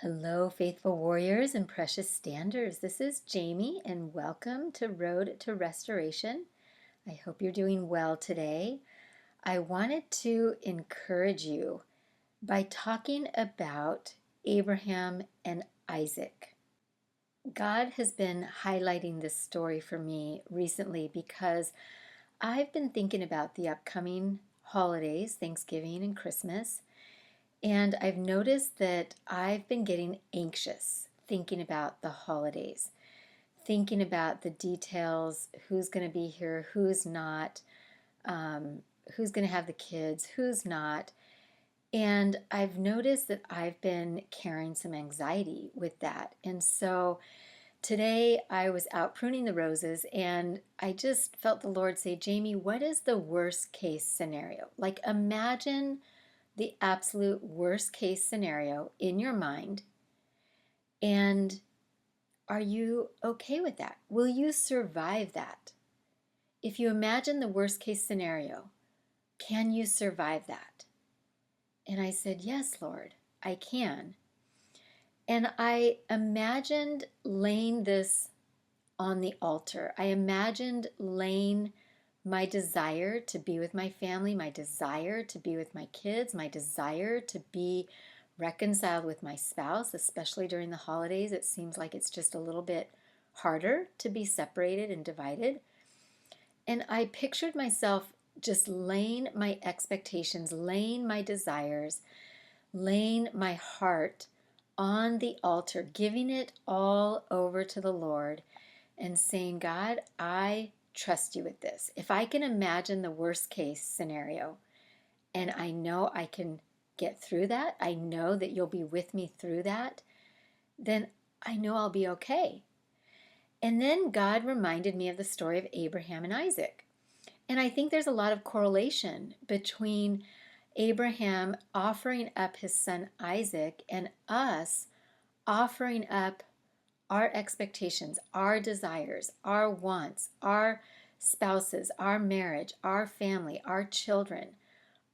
Hello, faithful warriors and precious standers. This is Jamie, and welcome to Road to Restoration. I hope you're doing well today. I wanted to encourage you by talking about Abraham and Isaac. God has been highlighting this story for me recently because I've been thinking about the upcoming holidays, Thanksgiving and Christmas. And I've noticed that I've been getting anxious thinking about the holidays, thinking about the details, who's going to be here, who's not, who's going to have the kids, who's not. And I've noticed that I've been carrying some anxiety with that. And so today I was out pruning the roses and I just felt the Lord say, Jamie, what is the worst case scenario? Like imagine the absolute worst case scenario in your mind. And are you okay with that? Will you survive that? If you imagine the worst case scenario, can you survive that? And I said, yes, Lord, I can. And I imagined laying this on the altar. I imagined laying my desire to be with my family, my desire to be with my kids, my desire to be reconciled with my spouse, especially during the holidays. It seems like it's just a little bit harder to be separated and divided. And I pictured myself just laying my expectations, laying my desires, laying my heart on the altar, giving it all over to the Lord and saying, God, I trust you with this. If I can imagine the worst case scenario and I know I can get through that, I know that you'll be with me through that, then I know I'll be okay. And then God reminded me of the story of Abraham and Isaac. And I think there's a lot of correlation between Abraham offering up his son Isaac and us offering up our expectations, our desires, our wants, our spouses, our marriage, our family, our children,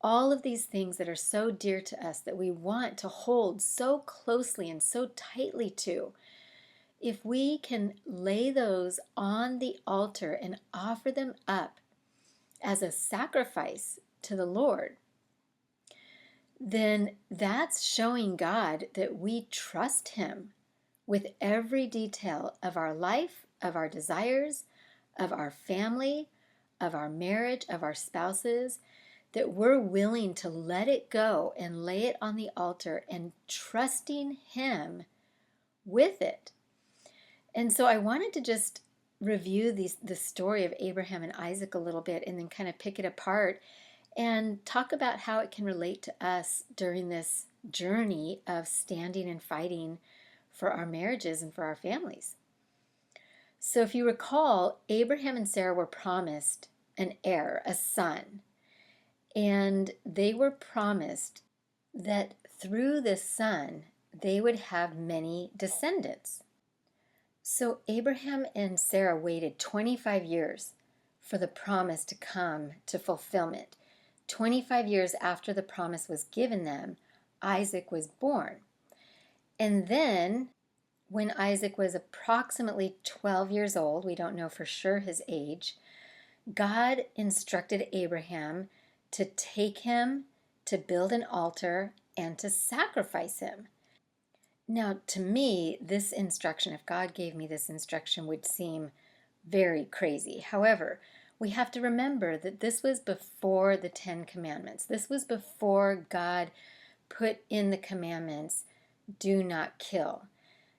all of these things that are so dear to us that we want to hold so closely and so tightly to. If we can lay those on the altar and offer them up as a sacrifice to the Lord, then that's showing God that we trust Him with every detail of our life, of our desires, of our family, of our marriage, of our spouses, that we're willing to let it go and lay it on the altar and trusting Him with it. And so I wanted to just review the story of Abraham and Isaac a little bit and then kind of pick it apart and talk about how it can relate to us during this journey of standing and fighting for our marriages and for our families. So if you recall, Abraham and Sarah were promised an heir, a son, and they were promised that through this son, they would have many descendants. So Abraham and Sarah waited 25 years for the promise to come to fulfillment. 25 years after the promise was given them, Isaac was born. And then when Isaac was approximately 12 years old, we don't know for sure his age, God instructed Abraham to take him, to build an altar, and to sacrifice him. Now, to me, this instruction, if God gave me this instruction, would seem very crazy. However, we have to remember that this was before the Ten Commandments. This was before God put in the commandments, do not kill.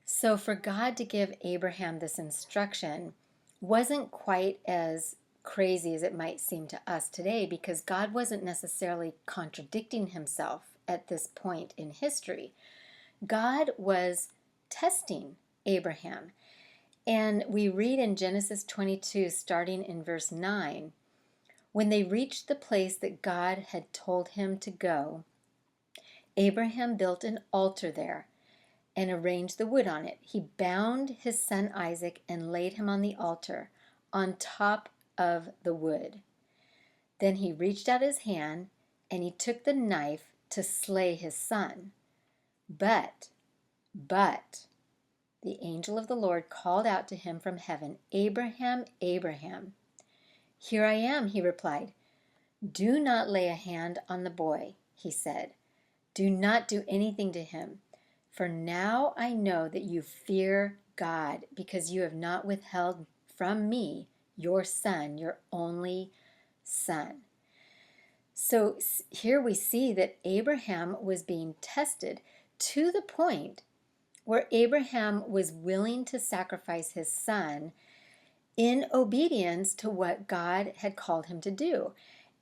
So for God to give Abraham this instruction wasn't quite as crazy as it might seem to us today, because God wasn't necessarily contradicting himself at this point in history. God was testing Abraham. And we read in Genesis 22, starting in verse 9, when they reached the place that God had told him to go, Abraham built an altar there and arranged the wood on it. He bound his son Isaac and laid him on the altar on top of the wood. Then he reached out his hand and he took the knife to slay his son. But But the angel of the Lord called out to him from heaven, Abraham, Abraham. Here I am, he replied. Do not lay a hand on the boy, he said. Do not do anything to him. For now I know that you fear God, because you have not withheld from me your son, your only son. So here we see that Abraham was being tested to the point where Abraham was willing to sacrifice his son in obedience to what God had called him to do.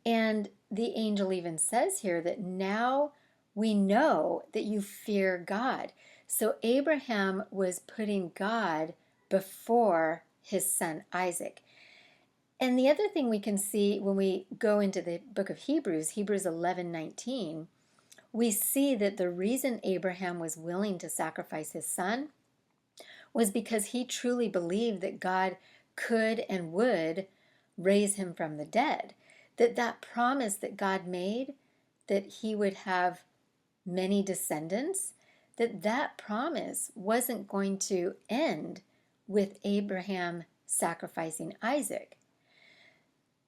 And the angel even says here that now we know that you fear God. So Abraham was putting God before his son Isaac. And the other thing we can see when we go into the book of Hebrews, Hebrews 11:19, we see that the reason Abraham was willing to sacrifice his son was because he truly believed that God could and would raise him from the dead. That promise that God made, that he would have many descendants, that promise wasn't going to end with Abraham sacrificing Isaac.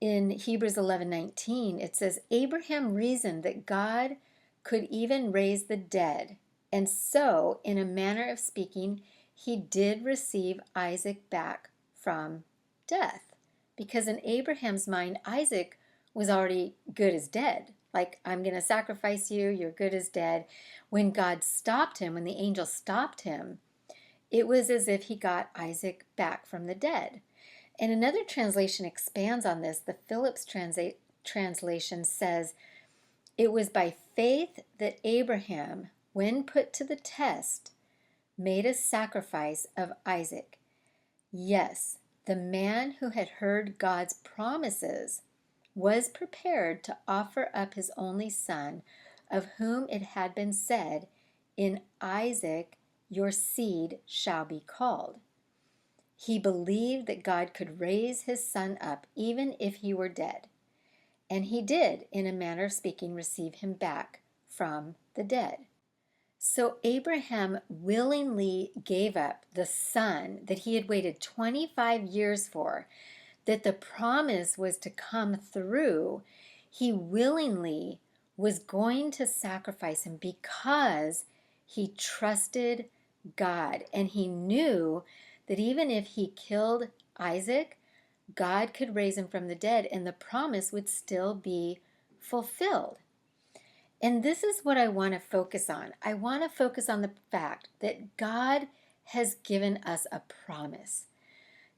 In Hebrews 11:19, it says, Abraham reasoned that God could even raise the dead, and so, in a manner of speaking, he did receive Isaac back from death. Because in Abraham's mind, Isaac was already good as dead. Like, I'm going to sacrifice you, you're good as dead. When God stopped him, when the angel stopped him, it was as if he got Isaac back from the dead. And another translation expands on this. The Phillips translation says, it was by faith that Abraham, when put to the test, made a sacrifice of Isaac. Yes, the man who had heard God's promises was prepared to offer up his only son, of whom it had been said, in Isaac your seed shall be called. He believed that God could raise his son up even if he were dead. And he did, in a manner of speaking, receive him back from the dead. So Abraham willingly gave up the son that he had waited 25 years for, that the promise was to come through. He willingly was going to sacrifice him because he trusted God. And he knew that even if he killed Isaac, God could raise him from the dead and the promise would still be fulfilled. And this is what I want to focus on. I want to focus on the fact that God has given us a promise.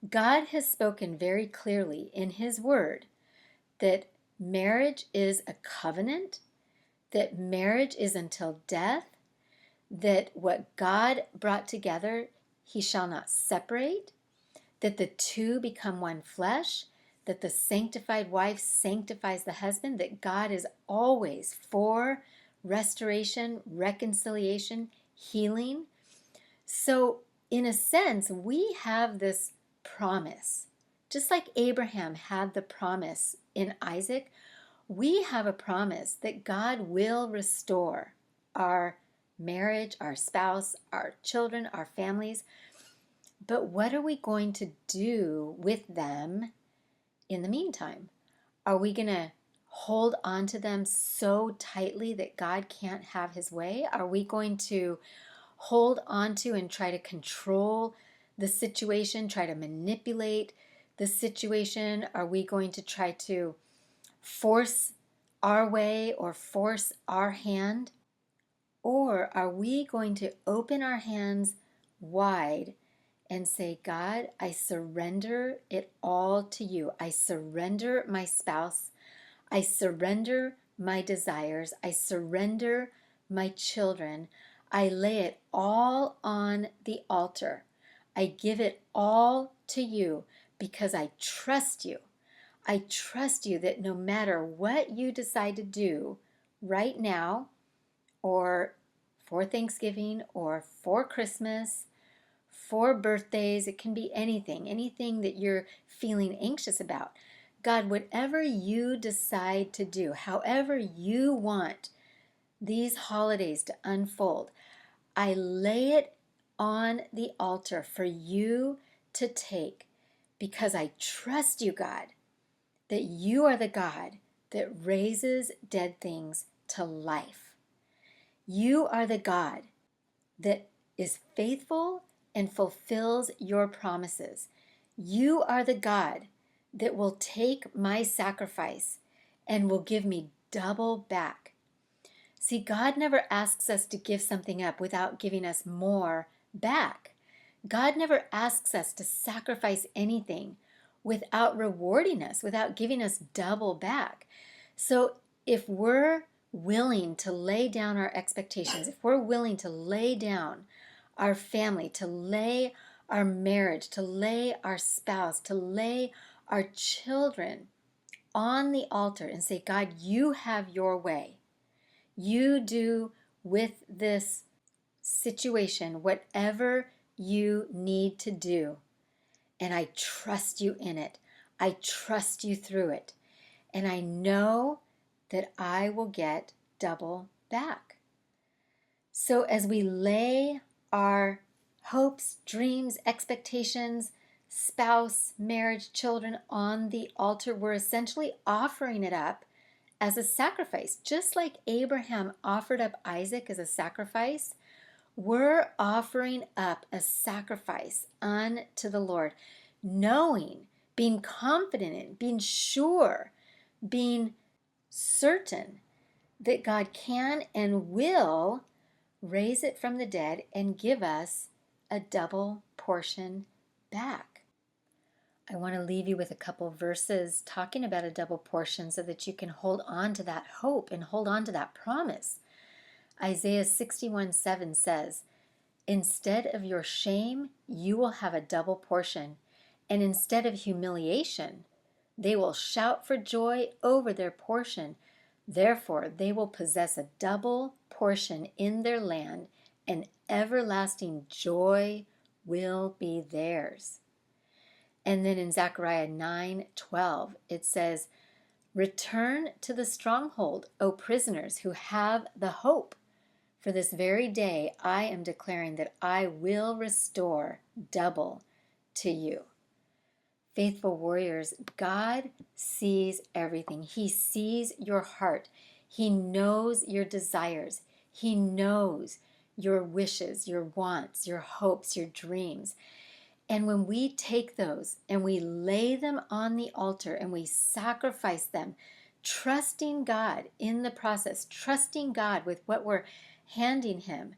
God has spoken very clearly in his word that marriage is a covenant, that marriage is until death, that what God brought together, he shall not separate, that the two become one flesh, that the sanctified wife sanctifies the husband, that God is always for restoration, reconciliation, healing. So, in a sense, we have this promise. Just like Abraham had the promise in Isaac, we have a promise that God will restore our marriage, our spouse, our children, our families. But what are we going to do with them in the meantime? Are we going to hold on to them so tightly that God can't have his way? Are we going to hold on to and try to control the situation, try to manipulate the situation? Are we going to try to force our way or force our hand? Or are we going to open our hands wide and say, God, I surrender it all to you. I surrender my spouse. I surrender my desires. I surrender my children. I lay it all on the altar. I give it all to you because I trust you. I trust you that no matter what you decide to do right now, or for Thanksgiving, or for Christmas, for birthdays, it can be anything that you're feeling anxious about. God, whatever you decide to do, however you want these holidays to unfold, I lay it on the altar for you to take because I trust you, God, that you are the God that raises dead things to life. You are the God that is faithful and fulfills your promises. You are the God that will take my sacrifice and will give me double back. See, God never asks us to give something up without giving us more back. God never asks us to sacrifice anything without rewarding us, without giving us double back. So if we're willing to lay down our expectations, if we're willing to lay down our family, to lay our marriage, to lay our spouse, to lay our children on the altar and say, God, you have your way. You do with this situation whatever you need to do. And I trust you in it. I trust you through it. And I know that I will get double back. So as we lay our hopes, dreams, expectations, spouse, marriage, children on the altar, we're essentially offering it up as a sacrifice. Just like Abraham offered up Isaac as a sacrifice, we're offering up a sacrifice unto the Lord, knowing, being confident in, being sure, being certain that God can and will raise it from the dead and give us a double portion back. I want to leave you with a couple verses talking about a double portion so that you can hold on to that hope and hold on to that promise. Isaiah 61:7 says, instead of your shame, you will have a double portion, and instead of humiliation, they will shout for joy over their portion. Therefore, they will possess a double portion in their land, and everlasting joy will be theirs. And then in Zechariah 9:12, it says, return to the stronghold, O prisoners who have the hope. For this very day I am declaring that I will restore double to you. Faithful warriors, God sees everything. He sees your heart. He knows your desires. He knows your wishes, your wants, your hopes, your dreams. And when we take those and we lay them on the altar and we sacrifice them, trusting God in the process, trusting God with what we're handing Him,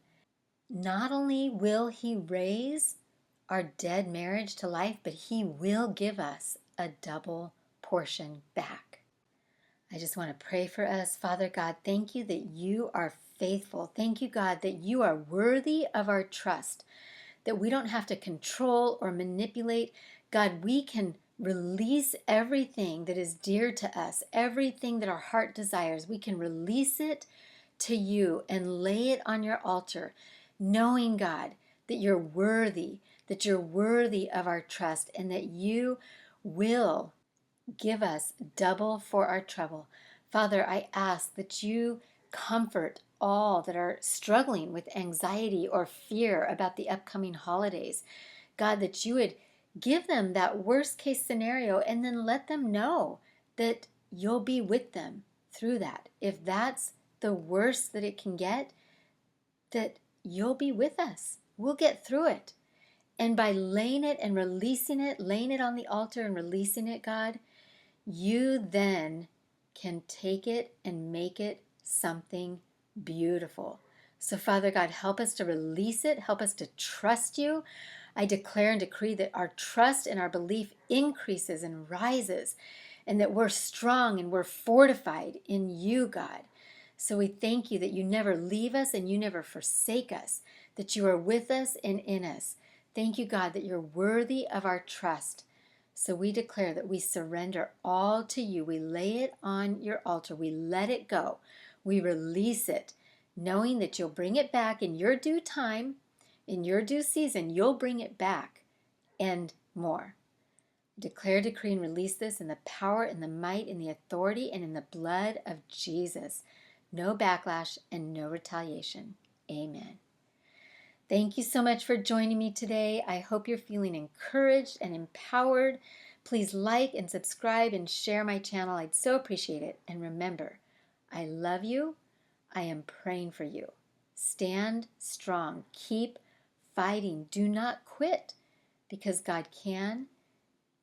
not only will He raise our dead marriage to life, but He will give us a double portion back. I just want to pray for us. Father God, thank you that you are faithful. Thank you, God, that you are worthy of our trust, that we don't have to control or manipulate. God, we can release everything that is dear to us, everything that our heart desires. We can release it to you and lay it on your altar, knowing, God, that you're worthy of our trust, and that you will give us double for our trouble. Father, I ask that you comfort all that are struggling with anxiety or fear about the upcoming holidays. God, that you would give them that worst case scenario and then let them know that you'll be with them through that. If that's the worst that it can get, that you'll be with us. We'll get through it. And by laying it and releasing it, laying it on the altar and releasing it, God, you then can take it and make it something beautiful. So Father God, help us to release it. Help us to trust you. I declare and decree that our trust and our belief increases and rises, and that we're strong and we're fortified in you, God. So we thank you that you never leave us and you never forsake us, that you are with us and in us. Thank you, God, that you're worthy of our trust. So we declare that we surrender all to you. We lay it on your altar. We let it go. We release it, knowing that you'll bring it back in your due time, in your due season. You'll bring it back and more. Declare, decree, and release this in the power and the might and the authority and in the blood of Jesus. No backlash and no retaliation. Amen. Thank you so much for joining me today. I hope you're feeling encouraged and empowered. Please like and subscribe and share my channel. I'd so appreciate it. And remember, I love you. I am praying for you. Stand strong. Keep fighting. Do not quit, because God can,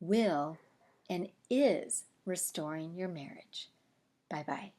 will, and is restoring your marriage. Bye-bye.